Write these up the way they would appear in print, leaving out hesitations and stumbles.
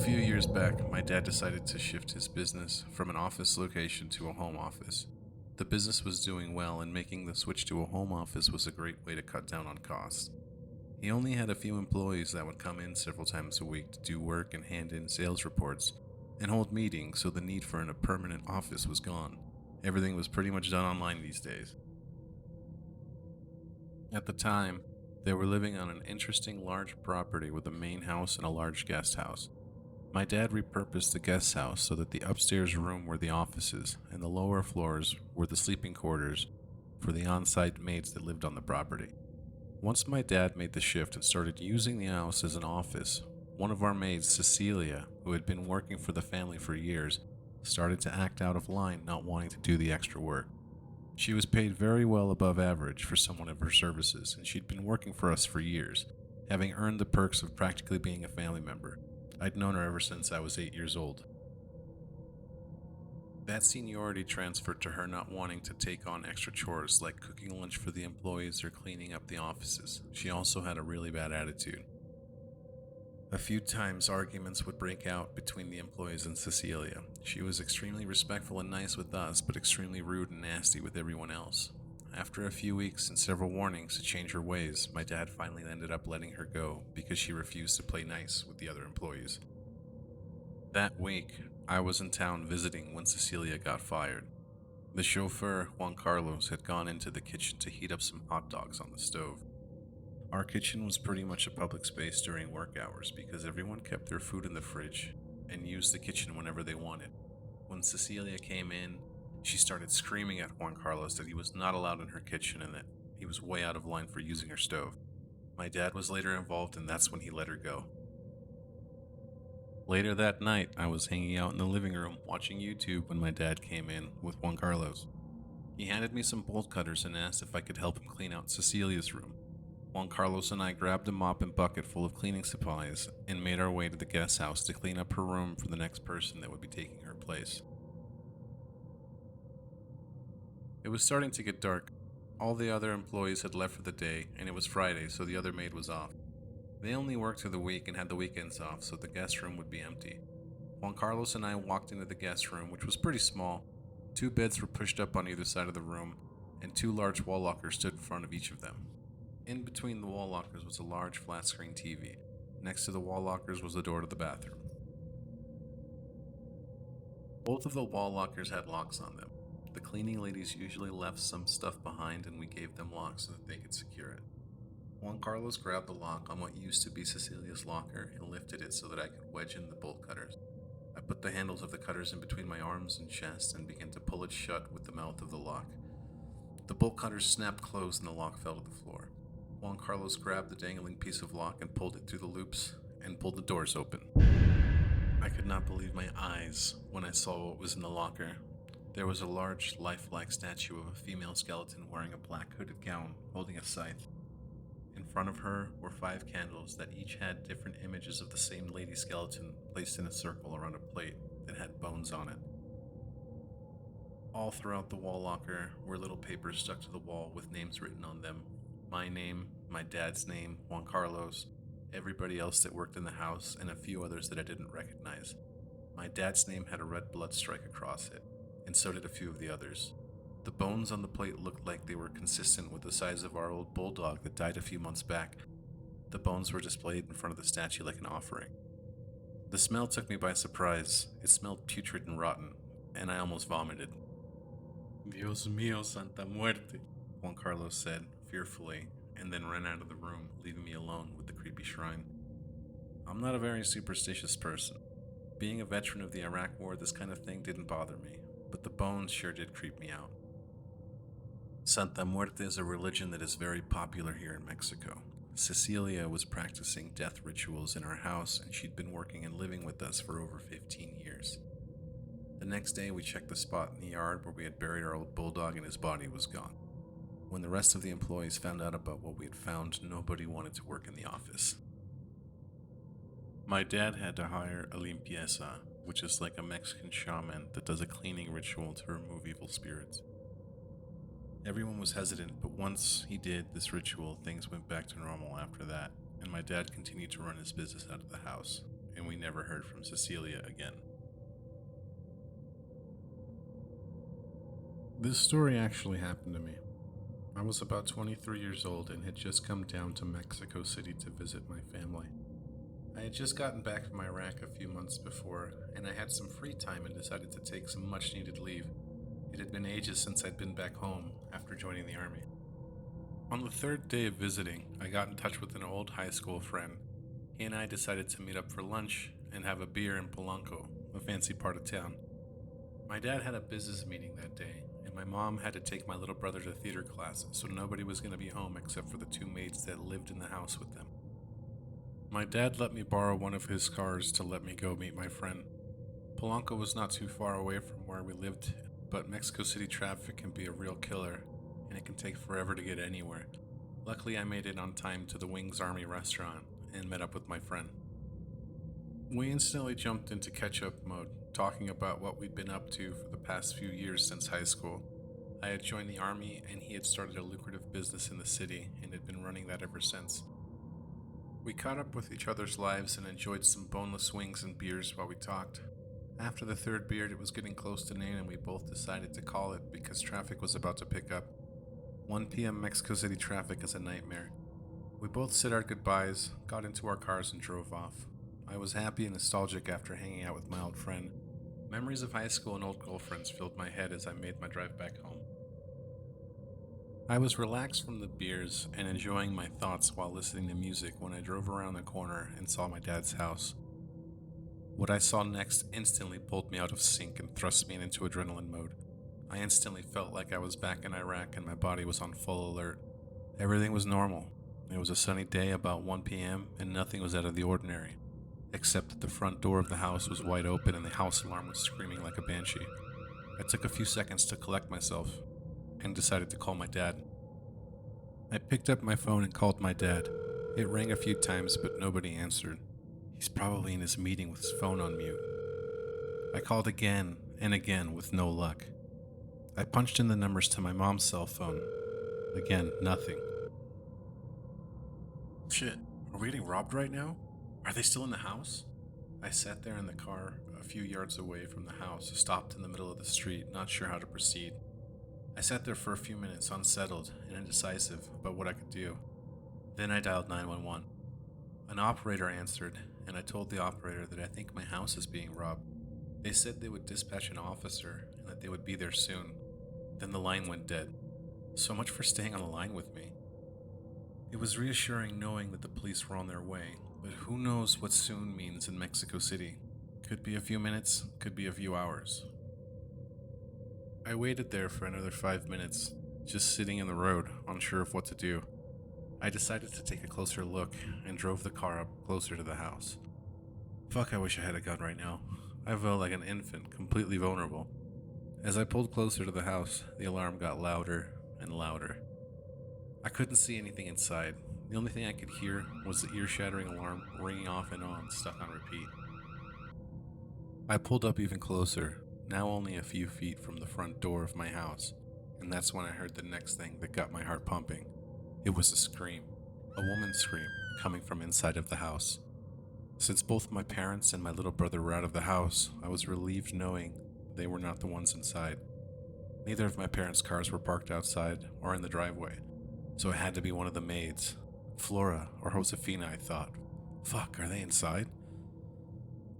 few years back, my dad decided to shift his business from an office location to a home office. The business was doing well, and making the switch to a home office was a great way to cut down on costs. He only had a few employees that would come in several times a week to do work and hand in sales reports and hold meetings, so the need for a permanent office was gone. Everything was pretty much done online these days. At the time, they were living on an interesting large property with a main house and a large guest house. My dad repurposed the guest house so that the upstairs room were the offices and the lower floors were the sleeping quarters for the on-site maids that lived on the property. Once my dad made the shift and started using the house as an office, one of our maids, Cecilia, who had been working for the family for years, started to act out of line, not wanting to do the extra work. She was paid very well above average for someone of her services, and she'd been working for us for years, having earned the perks of practically being a family member. I'd known her ever since I was 8 years old. That seniority transferred to her not wanting to take on extra chores like cooking lunch for the employees or cleaning up the offices. She also had a really bad attitude. A few times arguments would break out between the employees and Cecilia. She was extremely respectful and nice with us, but extremely rude and nasty with everyone else. After a few weeks and several warnings to change her ways, my dad finally ended up letting her go because she refused to play nice with the other employees. That week, I was in town visiting when Cecilia got fired. The chauffeur, Juan Carlos, had gone into the kitchen to heat up some hot dogs on the stove. Our kitchen was pretty much a public space during work hours because everyone kept their food in the fridge and used the kitchen whenever they wanted. When Cecilia came in, she started screaming at Juan Carlos that he was not allowed in her kitchen and that he was way out of line for using her stove. My dad was later involved, and that's when he let her go. Later that night, I was hanging out in the living room watching YouTube when my dad came in with Juan Carlos. He handed me some bolt cutters and asked if I could help him clean out Cecilia's room. Juan Carlos and I grabbed a mop and bucket full of cleaning supplies and made our way to the guest house to clean up her room for the next person that would be taking her place. It was starting to get dark. All the other employees had left for the day, and it was Friday, so the other maid was off. They only worked through the week and had the weekends off, so the guest room would be empty. Juan Carlos and I walked into the guest room, which was pretty small. 2 beds were pushed up on either side of the room, and 2 large wall lockers stood in front of each of them. In between the wall lockers was a large flat-screen TV. Next to the wall lockers was the door to the bathroom. Both of the wall lockers had locks on them. The cleaning ladies usually left some stuff behind, and we gave them locks so that they could secure it. Juan Carlos grabbed the lock on what used to be Cecilia's locker and lifted it so that I could wedge in the bolt cutters. I put the handles of the cutters in between my arms and chest and began to pull it shut with the mouth of the lock. The bolt cutters snapped closed and the lock fell to the floor. Juan Carlos grabbed the dangling piece of lock and pulled it through the loops and pulled the doors open. I could not believe my eyes when I saw what was in the locker. There was a large, lifelike statue of a female skeleton wearing a black hooded gown, holding a scythe. In front of her were 5 candles that each had different images of the same lady skeleton placed in a circle around a plate that had bones on it. All throughout the wall locker were little papers stuck to the wall with names written on them. My name, my dad's name, Juan Carlos, everybody else that worked in the house, and a few others that I didn't recognize. My dad's name had a red blood strike across it, and so did a few of the others. The bones on the plate looked like they were consistent with the size of our old bulldog that died a few months back. The bones were displayed in front of the statue like an offering. The smell took me by surprise. It smelled putrid and rotten, and I almost vomited. Dios mío, Santa Muerte, Juan Carlos said, fearfully, and then ran out of the room, leaving me alone with the creepy shrine. I'm not a very superstitious person. Being a veteran of the Iraq War, this kind of thing didn't bother me, but the bones sure did creep me out. Santa Muerte is a religion that is very popular here in Mexico. Cecilia was practicing death rituals in our house, and she'd been working and living with us for over 15 years. The next day, we checked the spot in the yard where we had buried our old bulldog, and his body was gone. When the rest of the employees found out about what we had found, nobody wanted to work in the office. My dad had to hire a limpieza, which is like a Mexican shaman that does a cleaning ritual to remove evil spirits. Everyone was hesitant, but once he did this ritual, things went back to normal after that, and my dad continued to run his business out of the house. and we never heard from Cecilia again. This story actually happened to me. I was about 23 years old and had just come down to Mexico City to visit my family. I had just gotten back from Iraq a few months before, and I had some free time and decided to take some much needed leave. It had been ages since I'd been back home after joining the army. On the third day of visiting, I got in touch with an old high school friend. He and I decided to meet up for lunch and have a beer in Polanco, a fancy part of town. My dad had a business meeting that day, and my mom had to take my little brother to theater class, so nobody was going to be home except for the two maids that lived in the house with them. My dad let me borrow one of his cars to let me go meet my friend. Polanco was not too far away from where we lived, but Mexico City traffic can be a real killer, and it can take forever to get anywhere. Luckily, I made it on time to the Wings Army restaurant and met up with my friend. We instantly jumped into catch-up mode, talking about what we'd been up to for the past few years since high school. I had joined the army, and he had started a lucrative business in the city and had been running that ever since. We caught up with each other's lives and enjoyed some boneless wings and beers while we talked. After the third beer, it was getting close to noon and we both decided to call it because traffic was about to pick up. 1 p.m. Mexico City traffic is a nightmare. We both said our goodbyes, got into our cars and drove off. I was happy and nostalgic after hanging out with my old friend. Memories of high school and old girlfriends filled my head as I made my drive back home. I was relaxed from the beers and enjoying my thoughts while listening to music when I drove around the corner and saw my dad's house. What I saw next instantly pulled me out of sync and thrust me into adrenaline mode. I instantly felt like I was back in Iraq and my body was on full alert. Everything was normal. It was a sunny day about 1 p.m. and nothing was out of the ordinary, except that the front door of the house was wide open and the house alarm was screaming like a banshee. I took a few seconds to collect myself and decided to call my dad. I picked up my phone and called my dad. It rang a few times, but nobody answered. He's probably in his meeting with his phone on mute. I called again and again with no luck. I punched in the numbers to my mom's cell phone. Again, nothing. Shit, are we getting robbed right now? Are they still in the house? I sat there in the car a few yards away from the house, stopped in the middle of the street, not sure how to proceed. I sat there for a few minutes, unsettled and indecisive about what I could do. Then I dialed 911. An operator answered, and I told the operator that I think my house is being robbed. They said they would dispatch an officer and that they would be there soon. Then the line went dead. So much for staying on the line with me. It was reassuring knowing that the police were on their way, but who knows what soon means in Mexico City. Could be a few minutes, could be a few hours. I waited there for another 5 minutes, just sitting in the road, unsure of what to do. I decided to take a closer look and drove the car up closer to the house. Fuck, I wish I had a gun right now. I felt like an infant, completely vulnerable. As I pulled closer to the house, the alarm got louder and louder. I couldn't see anything inside. The only thing I could hear was the ear-shattering alarm ringing off and on, stuck on repeat. I pulled up even closer, now only a few feet from the front door of my house, and that's when I heard the next thing that got my heart pumping. It was a scream, a woman's scream, coming from inside of the house. Since both my parents and my little brother were out of the house, I was relieved knowing they were not the ones inside. Neither of my parents' cars were parked outside or in the driveway, so it had to be one of the maids. Flora or Josefina, I thought. Fuck, are they inside?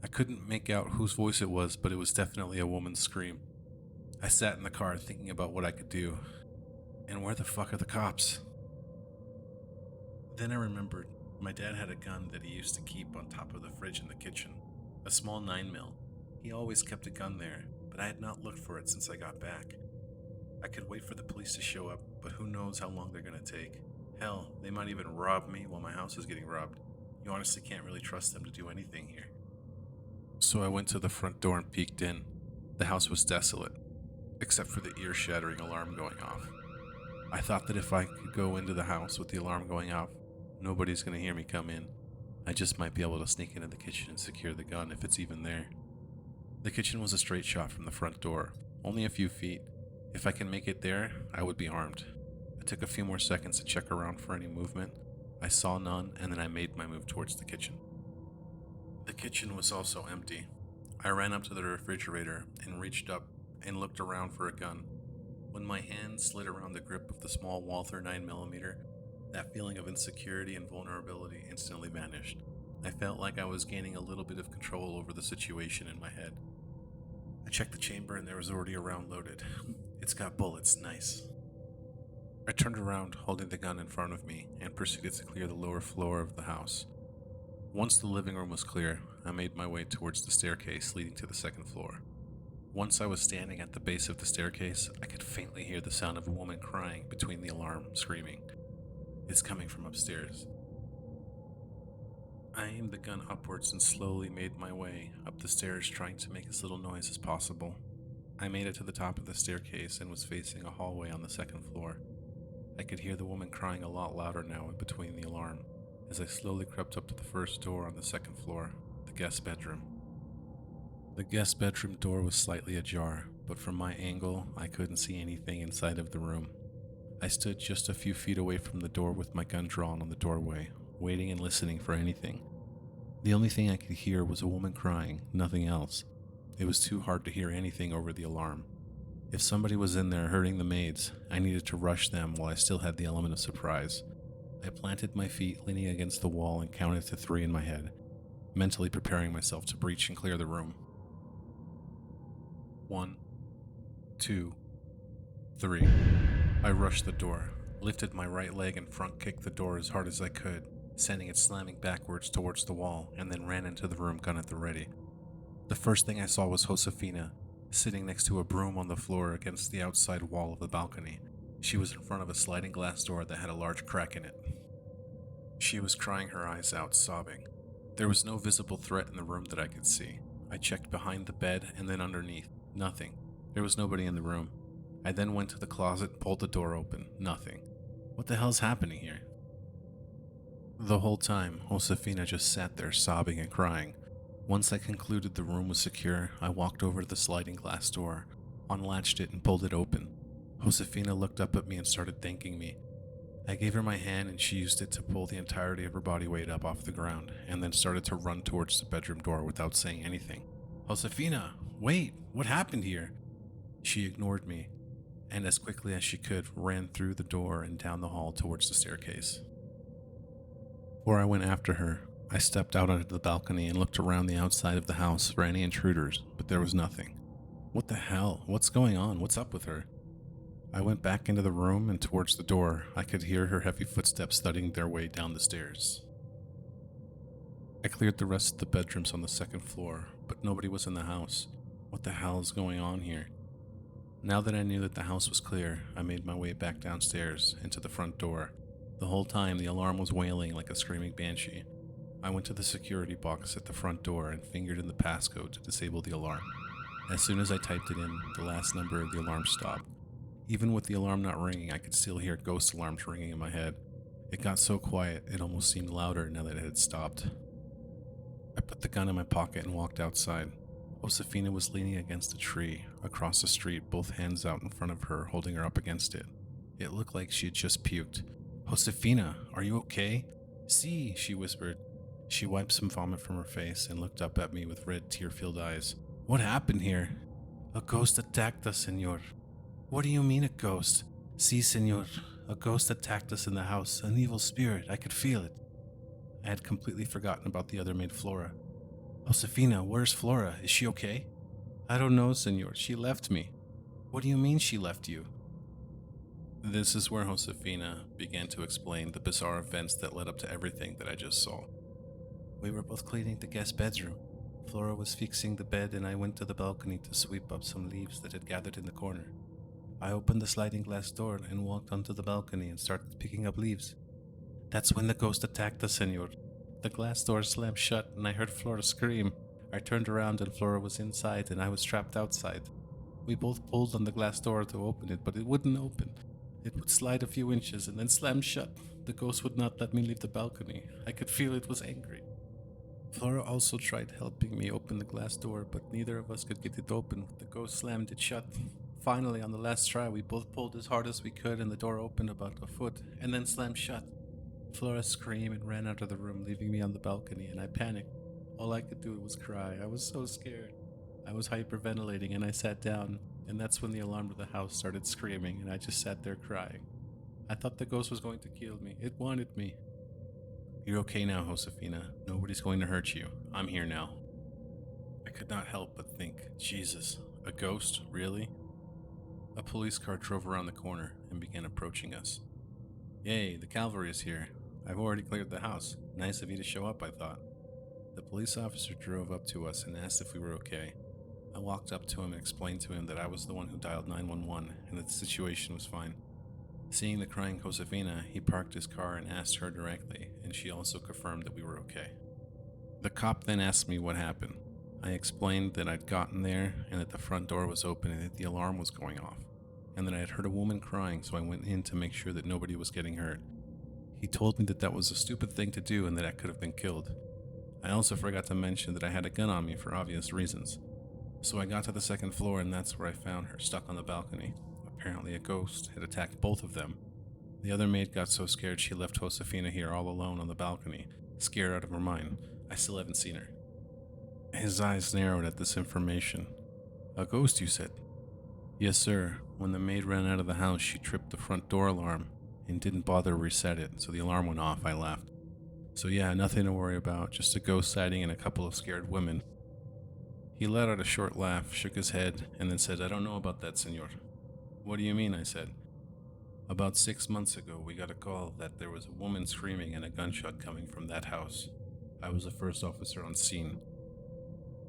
I couldn't make out whose voice it was, but it was definitely a woman's scream. I sat in the car thinking about what I could do. And where the fuck are the cops? Then I remembered my dad had a gun that he used to keep on top of the fridge in the kitchen. A small 9mm. He always kept a gun there, but I had not looked for it since I got back. I could wait for the police to show up, but who knows how long they're gonna take. Hell, they might even rob me while my house is getting robbed. You honestly can't really trust them to do anything here. So I went to the front door and peeked in. The house was desolate, except for the ear-shattering alarm going off. I thought that if I could go into the house with the alarm going off, nobody's gonna hear me come in. I just might be able to sneak into the kitchen and secure the gun if it's even there. The kitchen was a straight shot from the front door, only a few feet. If I can make it there, I would be armed. I took a few more seconds to check around for any movement. I saw none, and then I made my move towards the kitchen. The kitchen was also empty. I ran up to the refrigerator and reached up and looked around for a gun. When my hand slid around the grip of the small Walther 9mm, that feeling of insecurity and vulnerability instantly vanished. I felt like I was gaining a little bit of control over the situation in my head. I checked the chamber and there was already a round loaded. It's got bullets, nice. I turned around, holding the gun in front of me, and proceeded to clear the lower floor of the house. Once the living room was clear, I made my way towards the staircase leading to the second floor. Once I was standing at the base of the staircase, I could faintly hear the sound of a woman crying between the alarm, screaming. It's coming from upstairs. I aimed the gun upwards and slowly made my way up the stairs, trying to make as little noise as possible. I made it to the top of the staircase and was facing a hallway on the second floor. I could hear the woman crying a lot louder now in between the alarm, as I slowly crept up to the first door on the second floor, the guest bedroom. The guest bedroom door was slightly ajar, but from my angle, I couldn't see anything inside of the room. I stood just a few feet away from the door with my gun drawn on the doorway, waiting and listening for anything. The only thing I could hear was a woman crying, nothing else. It was too hard to hear anything over the alarm. If somebody was in there hurting the maids, I needed to rush them while I still had the element of surprise. I planted my feet leaning against the wall and counted to 3 in my head, mentally preparing myself to breach and clear the room. 1, 2, 3. I rushed the door, lifted my right leg and front kicked the door as hard as I could, sending it slamming backwards towards the wall, and then ran into the room, gun at the ready. The first thing I saw was Josefina, sitting next to a broom on the floor against the outside wall of the balcony. She was in front of a sliding glass door that had a large crack in it. She was crying her eyes out, sobbing. There was no visible threat in the room that I could see. I checked behind the bed and then underneath. Nothing. There was nobody in the room. I then went to the closet and pulled the door open. Nothing. What the hell's happening here? The whole time, Josefina just sat there sobbing and crying. Once I concluded the room was secure, I walked over to the sliding glass door, unlatched it and pulled it open. Josefina looked up at me and started thanking me. I gave her my hand and she used it to pull the entirety of her body weight up off the ground, and then started to run towards the bedroom door without saying anything. Josefina, wait, what happened here? She ignored me, and as quickly as she could, ran through the door and down the hall towards the staircase. Before I went after her, I stepped out onto the balcony and looked around the outside of the house for any intruders, but there was nothing. What the hell? What's going on? What's up with her? I went back into the room and towards the door. I could hear her heavy footsteps thudding their way down the stairs. I cleared the rest of the bedrooms on the second floor, but nobody was in the house. What the hell is going on here? Now that I knew that the house was clear, I made my way back downstairs into the front door. The whole time the alarm was wailing like a screaming banshee. I went to the security box at the front door and fingered in the passcode to disable the alarm. As soon as I typed it in, the last number of the alarm stopped. Even with the alarm not ringing, I could still hear ghost alarms ringing in my head. It got so quiet, it almost seemed louder now that it had stopped. I put the gun in my pocket and walked outside. Josefina was leaning against a tree across the street, both hands out in front of her, holding her up against it. It looked like she had just puked. "Josefina, are you okay?" "See," she whispered. She wiped some vomit from her face and looked up at me with red, tear-filled eyes. "What happened here?" "A ghost attacked us, senor." "What do you mean a ghost?" "Si, senor. A ghost attacked us in the house. An evil spirit. I could feel it." I had completely forgotten about the other maid, Flora. "Josefina, where's Flora? Is she okay?" "I don't know, senor. She left me." "What do you mean she left you?" This is where Josefina began to explain the bizarre events that led up to everything that I just saw. "We were both cleaning the guest bedroom. Flora was fixing the bed and I went to the balcony to sweep up some leaves that had gathered in the corner. I opened the sliding glass door and walked onto the balcony and started picking up leaves. That's when the ghost attacked us, senor. The glass door slammed shut and I heard Flora scream. I turned around and Flora was inside and I was trapped outside. We both pulled on the glass door to open it, but it wouldn't open. It would slide a few inches and then slam shut. The ghost would not let me leave the balcony. I could feel it was angry. Flora also tried helping me open the glass door, but neither of us could get it open. The ghost slammed it shut. Finally, on the last try, we both pulled as hard as we could and the door opened about a foot and then slammed shut. Flora screamed and ran out of the room, leaving me on the balcony, and I panicked. All I could do was cry. I was so scared. I was hyperventilating and I sat down, and that's when the alarm to the house started screaming, and I just sat there crying. I thought the ghost was going to kill me. It wanted me. You're okay now, Josefina. Nobody's going to hurt you. I'm here now. I could not help but think, Jesus, a ghost? Really? A police car drove around the corner and began approaching us. Yay, the cavalry is here. I've already cleared the house. Nice of you to show up, I thought. The police officer drove up to us and asked if we were okay. I walked up to him and explained to him that I was the one who dialed 911 and that the situation was fine. Seeing the crying Josefina, he parked his car and asked her directly, and she also confirmed that we were okay. The cop then asked me what happened. I explained that I'd gotten there and that the front door was open and that the alarm was going off, and that I had heard a woman crying, so I went in to make sure that nobody was getting hurt. He told me that that was a stupid thing to do and that I could have been killed. I also forgot to mention that I had a gun on me for obvious reasons. So I got to the second floor and that's where I found her, stuck on the balcony. Apparently a ghost had attacked both of them. The other maid got so scared she left Josefina here all alone on the balcony, scared out of her mind. I still haven't seen her. His eyes narrowed at this information. A ghost, you said? Yes, sir. When the maid ran out of the house, she tripped the front door alarm and didn't bother to reset it, so the alarm went off. I left. So yeah, nothing to worry about, just a ghost sighting and a couple of scared women. He let out a short laugh, shook his head, and then said, I don't know about that, senor. What do you mean? I said. About 6 months ago, we got a call that there was a woman screaming and a gunshot coming from that house. I was the first officer on scene.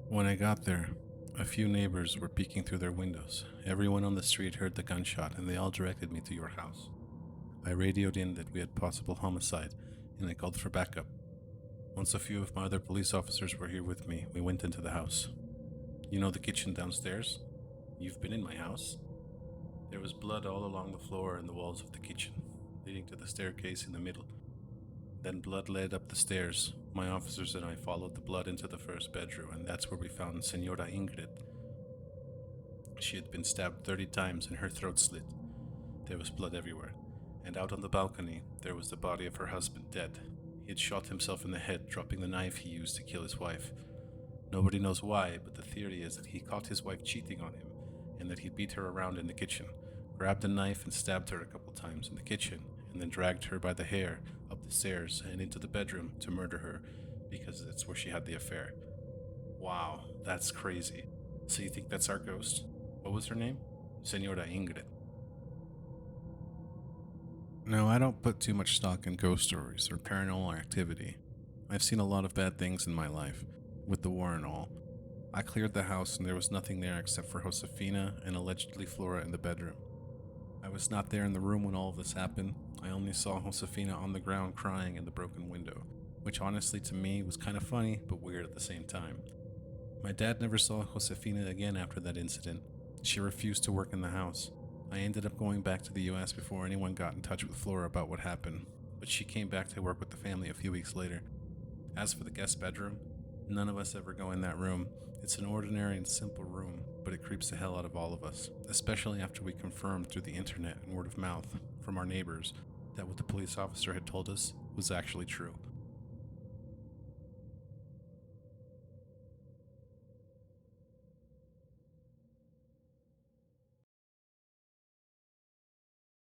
When I got there, a few neighbors were peeking through their windows. Everyone on the street heard the gunshot, and they all directed me to your house. I radioed in that we had possible homicide, and I called for backup. Once a few of my other police officers were here with me, we went into the house. You know the kitchen downstairs? You've been in my house? There was blood all along the floor and the walls of the kitchen, leading to the staircase in the middle. Then blood led up the stairs. My officers and I followed the blood into the first bedroom, and that's where we found Senora Ingrid. She had been stabbed 30 times and her throat slit. There was blood everywhere. And out on the balcony, there was the body of her husband, dead. He had shot himself in the head, dropping the knife he used to kill his wife. Nobody knows why, but the theory is that he caught his wife cheating on him, and that he beat her around in the kitchen, grabbed a knife and stabbed her a couple times in the kitchen, and then dragged her by the hair up the stairs and into the bedroom to murder her, because that's where she had the affair. Wow, that's crazy. So you think that's our ghost? What was her name? Senora Ingrid. No, I don't put too much stock in ghost stories or paranormal activity. I've seen a lot of bad things in my life, with the war and all. I cleared the house and there was nothing there except for Josefina and allegedly Flora in the bedroom. I was not there in the room when all of this happened. I only saw Josefina on the ground crying in the broken window, which honestly to me was kind of funny but weird at the same time. My dad never saw Josefina again after that incident. She refused to work in the house. I ended up going back to the US before anyone got in touch with Flora about what happened, but she came back to work with the family a few weeks later. As for the guest bedroom, none of us ever go in that room. It's an ordinary and simple room, but it creeps the hell out of all of us, especially after we confirmed through the internet and word of mouth from our neighbors that what the police officer had told us was actually true.